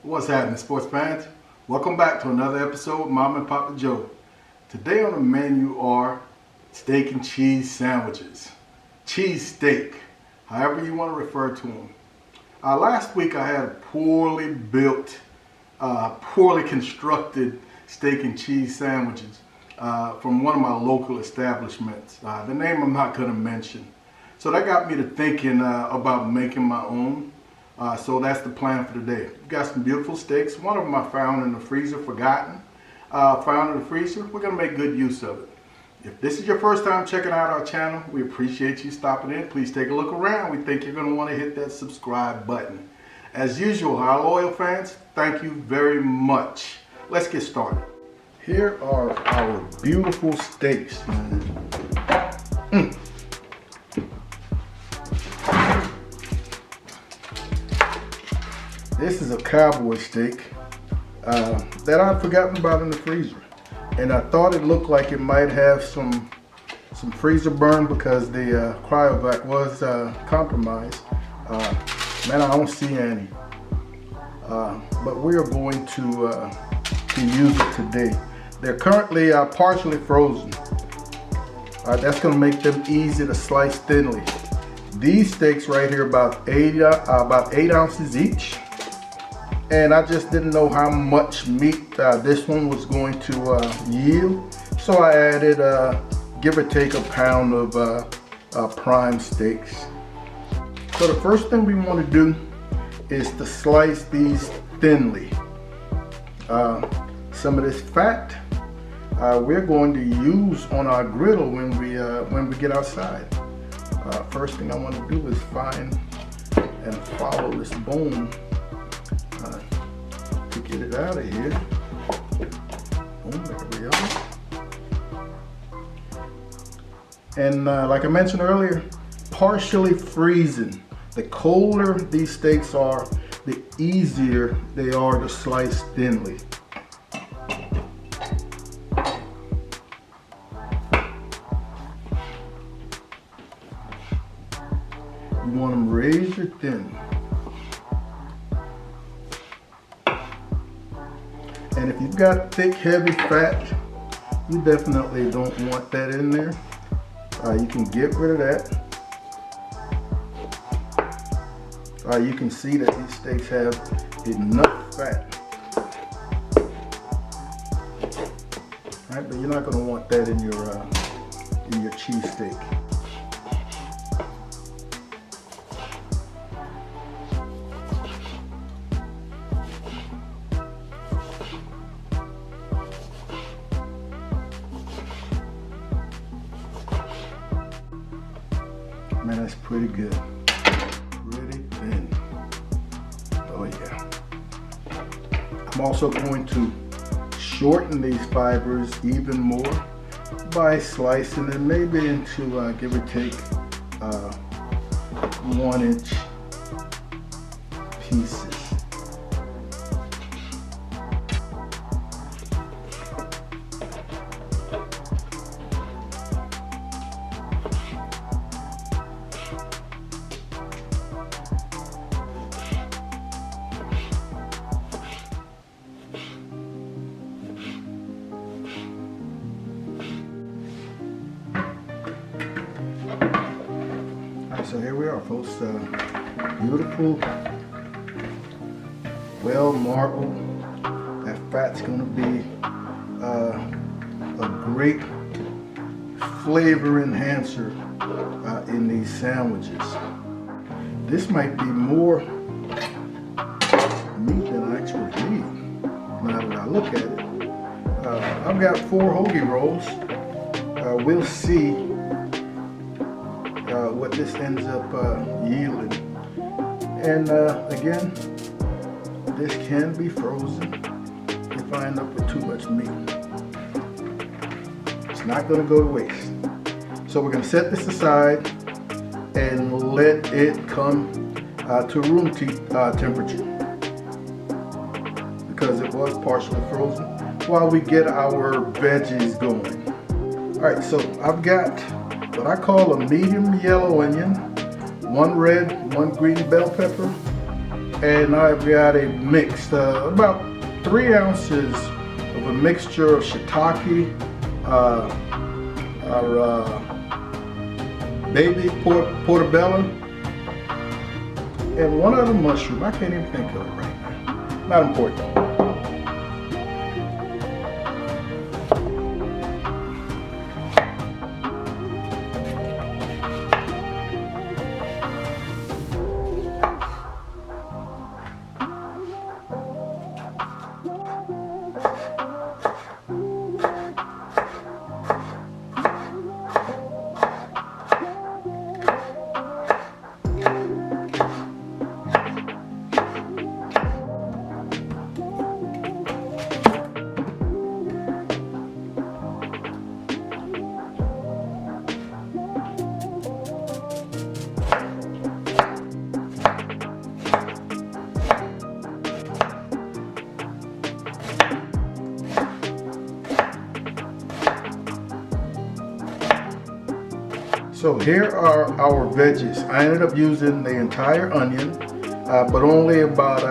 What's happening, sports fans? Welcome back to another episode of Mom and Papa Joe. Today on the menu are steak and cheese sandwiches, cheese steak, however you want to refer to them. Last week I had poorly built, poorly constructed steak and cheese sandwiches from one of my local establishments. The name I'm not going to mention. So that got me to thinking about making my own. So that's the plan for today. We've got some beautiful steaks. One of them I found in the freezer, forgotten. Found in the freezer. We're going to make good use of it. If this is your first time checking out our channel, we appreciate you stopping in. Please take a look around. We think you're going to want to hit that subscribe button. As usual, our loyal fans, thank you very much. Let's get started. Here are our beautiful steaks. This is a cowboy steak that I'd forgotten about in the freezer. And I thought it looked like it might have some freezer burn because the cryovac was compromised. Man, I don't see any. But we are going to use it today. They're currently partially frozen. That's going to make them easy to slice thinly. These steaks right here about 8 ounces each. And I just didn't know how much meat this one was going to yield. So I added, give or take, a pound of prime steaks. So the first thing we want to do is to slice these thinly. Some of this fat we're going to use on our griddle when we get outside. First thing I want to do is find and follow this bone to get it out of here. Boom, there we are. And like I mentioned earlier, partially freezing. The colder these steaks are, the easier they are to slice thinly. You want them razor thin. And if you've got thick, heavy fat, you definitely don't want that in there. You can get rid of that. You can see that these steaks have enough fat. All right, but you're not going to want that in your cheese steak. Man, that's pretty good. Pretty thin. Oh yeah. I'm also going to shorten these fibers even more by slicing them maybe into give or take 1-inch pieces. So here we are, folks. Beautiful, well marbled. That fat's going to be a great flavor enhancer in these sandwiches. This might be more meat than I actually need. Now that I look at it, I've got 4 hoagie rolls. We'll see what this ends up yielding. And again, this can be frozen if I end up with too much meat. It's not going to go to waste. So we're going to set this aside and let it come to room temperature, because it was partially frozen, while we get our veggies going. Alright, so I've got what I call a medium yellow onion, 1 red, 1 green bell pepper, and I've got a mix, about 3 ounces of a mixture of shiitake, our baby portobello, and one other mushroom. I can't even think of it right now. Not important. So here are our veggies. I ended up using the entire onion, but only about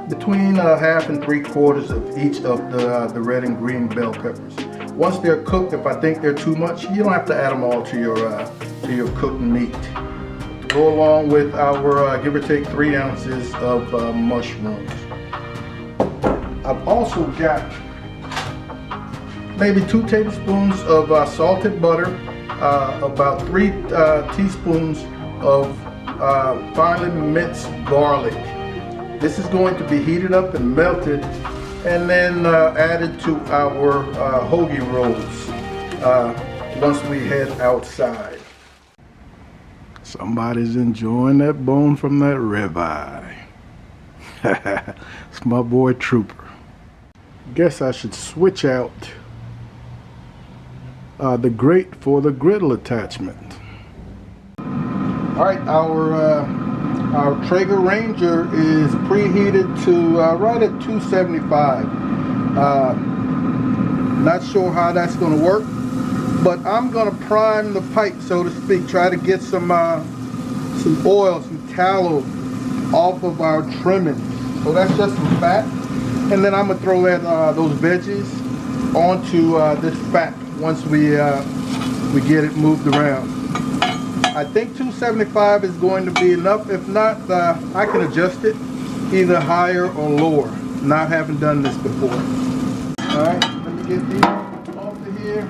between half and 3/4 of each of the red and green bell peppers. Once they're cooked, if I think they're too much, you don't have to add them all to your cooked meat. To go along with our give or take 3 ounces of mushrooms. I've also got maybe 2 tablespoons of salted butter. About 3 teaspoons of finely minced garlic. This is going to be heated up and melted and then added to our hoagie rolls once we head outside. Somebody's enjoying that bone from that ribeye. It's my boy Trooper. Guess I should switch out the grate for the griddle attachment. All right, our Traeger Ranger is preheated to right at 275. Not sure how that's going to work, but I'm going to prime the pipe, so to speak. Try to get some oil, some tallow off of our trimming. So that's just some fat, and then I'm going to throw that those veggies onto this fat. Once we get it moved around. I think 275 is going to be enough. If not, I can adjust it either higher or lower, not having done this before. All right, let me get these off of here.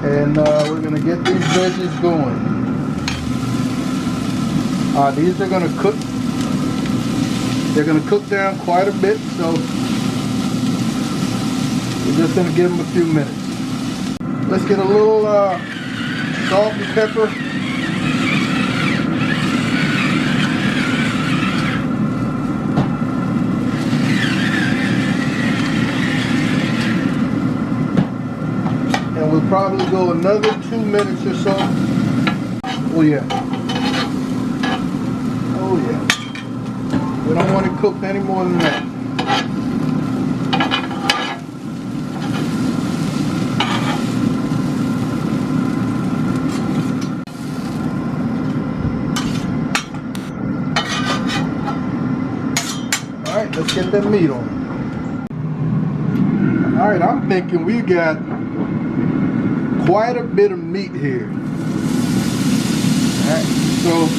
And we're gonna get these veggies going. These are gonna cook. They're going to cook down quite a bit, so we're just going to give them a few minutes. Let's get a little salt and pepper. And we'll probably go another 2 minutes or so. Oh yeah. Oh yeah. We don't want it cooked any more than that. All right, let's get that meat on. All right, I'm thinking we got quite a bit of meat here. All right, so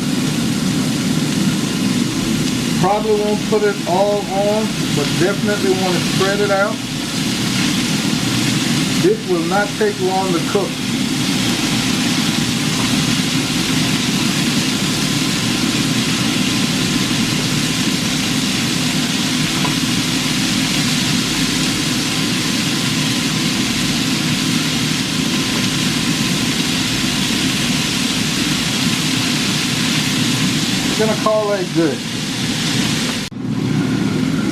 probably won't put it all on, but definitely want to spread it out. This will not take long to cook. We're gonna call that good.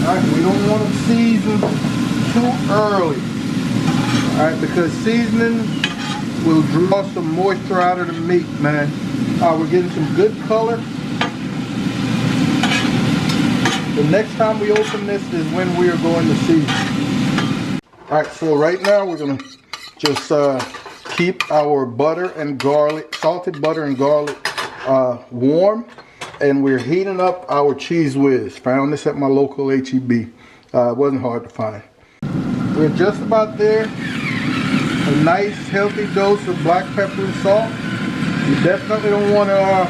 Alright, we don't want to season too early. Alright, because seasoning will draw some moisture out of the meat, man. We're getting some good color. The next time we open this is when we are going to season. Alright, so right now we're going to just keep our butter and garlic, salted butter and garlic warm. And we're heating up our Cheese Wiz. Found this at my local HEB. It wasn't hard to find. We're just about there. A nice healthy dose of black pepper and salt. You definitely don't want to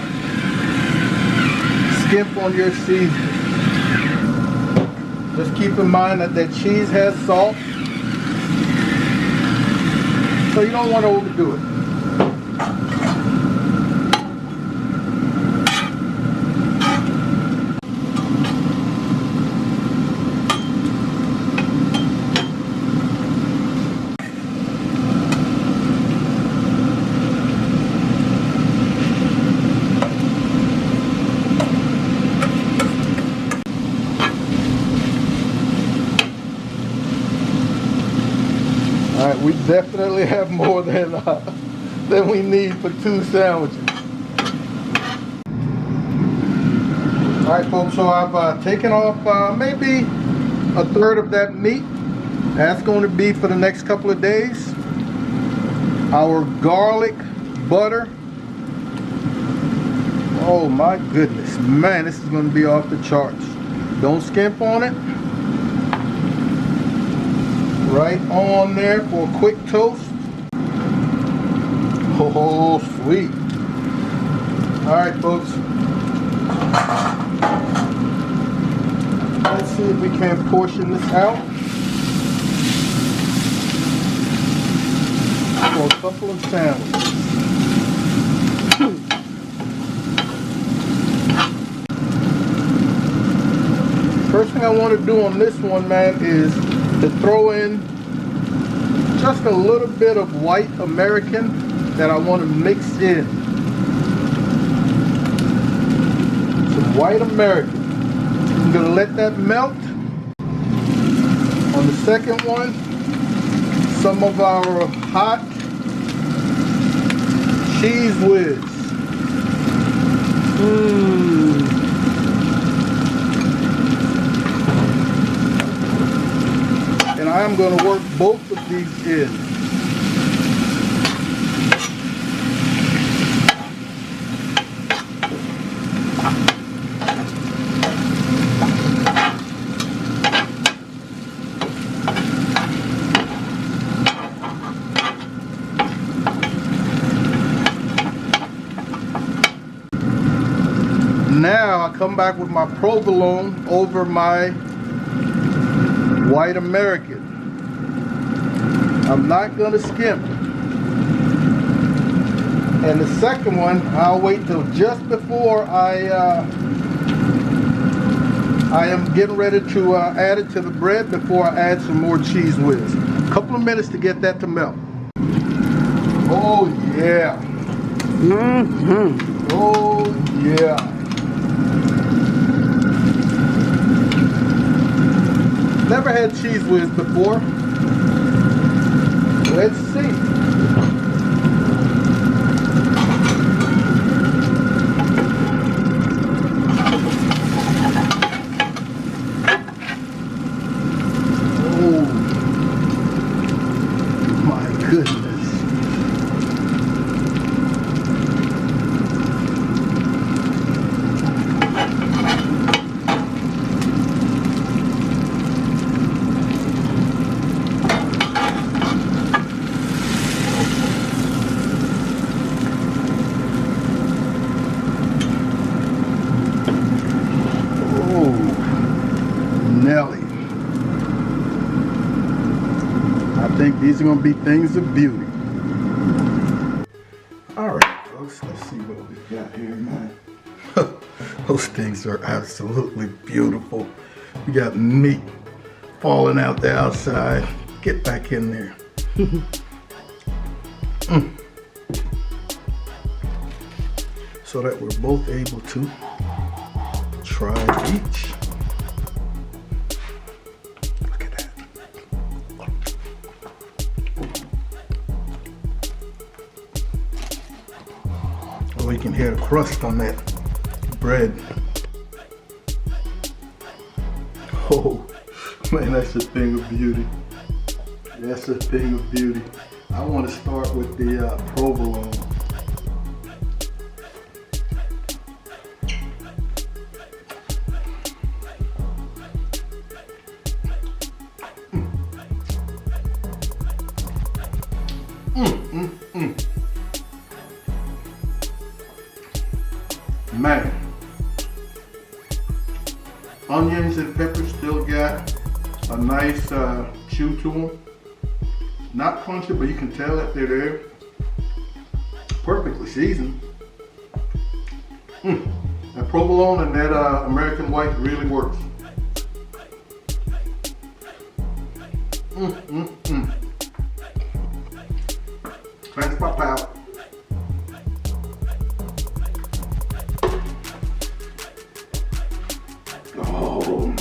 skimp on your seasoning. Just keep in mind that that cheese has salt, so you don't want to overdo it. Alright, we definitely have more than we need for 2 sandwiches. Alright folks, so I've taken off maybe a third of that meat. That's going to be for the next couple of days. Our garlic butter. Oh my goodness, man, this is going to be off the charts. Don't skimp on it. Right on there for a quick toast. Oh, sweet. Alright folks, let's see if we can portion this out for a couple of sandwiches. First thing I want to do on this one, man, is to throw in just a little bit of white American that I want to mix in. Some white American. I'm going to let that melt. On the second one, some of our hot Cheese Wiz. And I'm going to work both of these in. Now I come back with my provolone over my white American. I'm not going to skimp. And the second one, I'll wait till just before I am getting ready to add it to the bread before I add some more Cheese Wiz. A couple of minutes to get that to melt. Oh yeah. Oh yeah. Never had Cheese Wiz before. Let's see. Oh my goodness. Nelly. I think these are going to be things of beauty. Alright folks, let's see what we got here, man. Those things are absolutely beautiful. We got meat falling out the outside. Get back in there. So that we're both able to try each. Look at that. Oh, you can hear the crust on that bread. Oh, man, that's a thing of beauty. That's a thing of beauty. I want to start with the provolone. Man, onions and peppers still got a nice chew to them. Not crunchy, but you can tell that they're there. Perfectly seasoned. That provolone and that American white really works. Cleanse my palate. Oh my.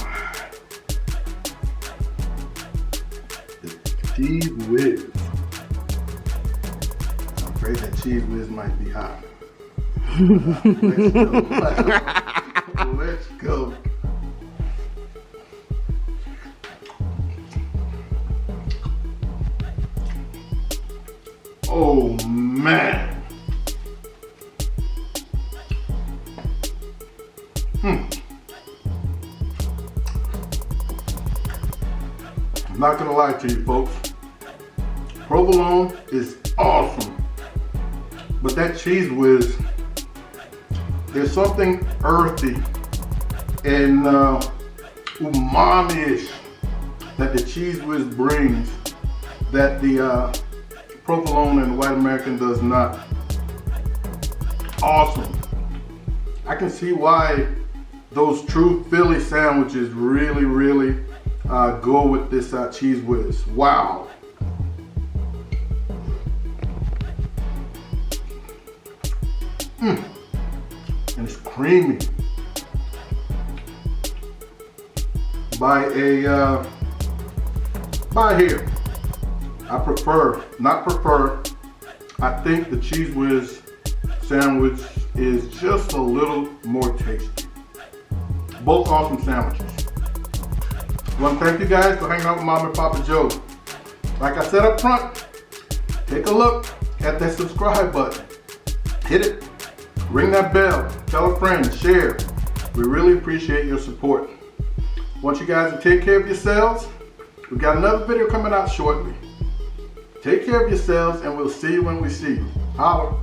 The Cheese Wiz. I'm afraid that Cheese Wiz might be hot. Let's go. Let's go. Oh man. I'm not gonna lie to you folks. Provolone is awesome. But that Cheese Wiz, there's something earthy and umami-ish that the Cheese Wiz brings that the provolone and the white American does not. Awesome. I can see why those true Philly sandwiches really go with this Cheese Wiz. Wow. And it's creamy. By here, I think the Cheese Wiz sandwich is just a little more tasty. Both awesome sandwiches. I want to thank you guys for hanging out with Mom and Papa Joe. Like I said up front, take a look at that subscribe button. Hit it. Ring that bell. Tell a friend. Share. We really appreciate your support. Want you guys to take care of yourselves. We got another video coming out shortly. Take care of yourselves and we'll see you when we see you. Holla.